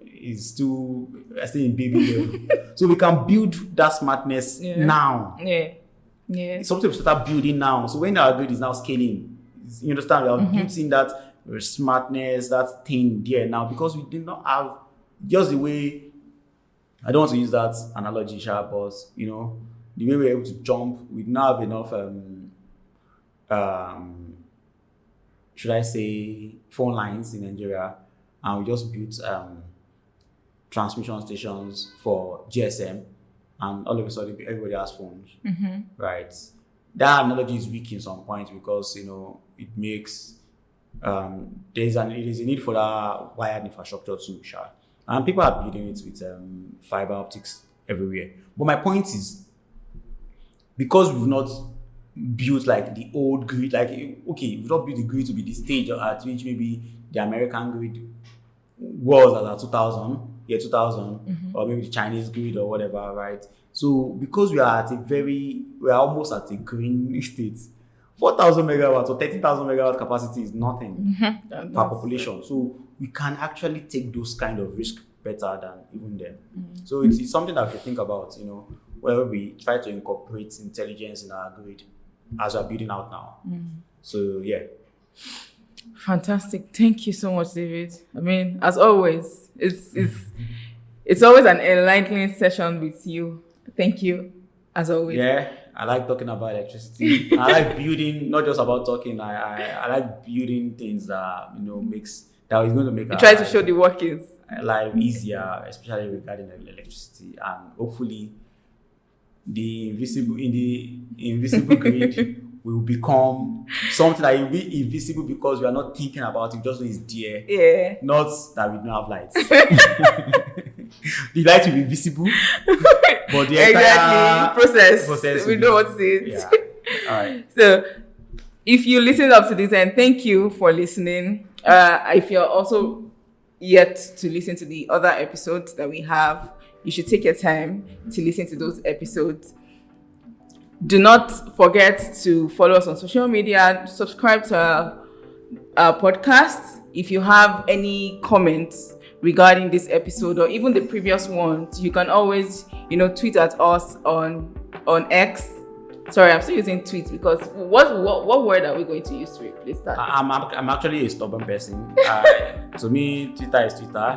It's still in baby level. So we can build that smartness now. Yeah. Something we start building now. So when our grid is now scaling, you understand, we have built in that smartness, that thing there now, because we did not have just the way. I don't want to use that analogy, but the way we're able to jump, we did not have enough should I say phone lines in Nigeria, and we just built transmission stations for GSM, and all of a sudden everybody has phones, right? That analogy is weak in some points because it makes it is a need for that wired infrastructure too, and people are building it with fiber optics everywhere. But my point is, because we've not built like the old grid, like we've not built the grid to be the stage at which maybe the American grid was at 2000, or maybe the Chinese grid or whatever, right? So because we are almost at a green state, 4,000 megawatts or 30,000 megawatt capacity is nothing per population. So we can actually take those kind of risks better than even them. So it's something that we think about, where we try to incorporate intelligence in our grid as we're building out now. So yeah.
Fantastic. Thank you so much, David. I mean, as always, it's always an enlightening session with you. Thank you, as always.
Yeah, I like talking about electricity. I like building, not just about talking. I like building things that is going to make.
You try to show the workings.
Life easier, especially regarding electricity, and hopefully, the invisible grid will become something that will be invisible because we are not thinking about it, just when it's there.
Yeah.
Not that we don't have lights. The light will be visible, but the entire
process we know what it is.
Yeah. All right.
So, if you listen up to this, and thank you for listening. If you're also yet to listen to the other episodes that we have, you should take your time to listen to those episodes. Do not forget to follow us on social media, subscribe to our podcast. If you have any comments regarding this episode or even the previous ones, you can always, tweet at us on X. Sorry, I'm still using tweet because what word are we going to use to replace that?
I'm actually a stubborn person. To me, Twitter is Twitter.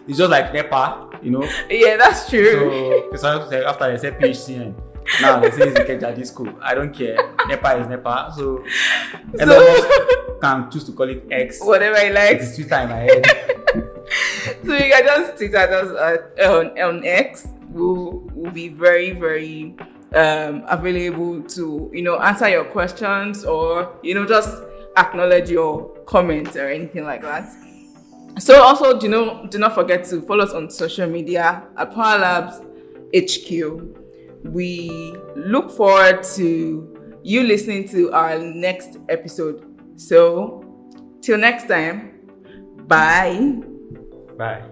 It's just like NEPA,
Yeah, that's true.
So after I said PHCN, now they say it's Ikeja school. I don't care. NEPA is NEPA. So everyone can choose to call it X.
Whatever I like.
It's Twitter in my head.
So you can just tweet at us on X. We'll be very, very available to answer your questions or just acknowledge your comments or anything like that. So also do not forget to follow us on social media at Power Labs HQ. We look forward to you listening to our next episode. So till next time, bye.
Bye.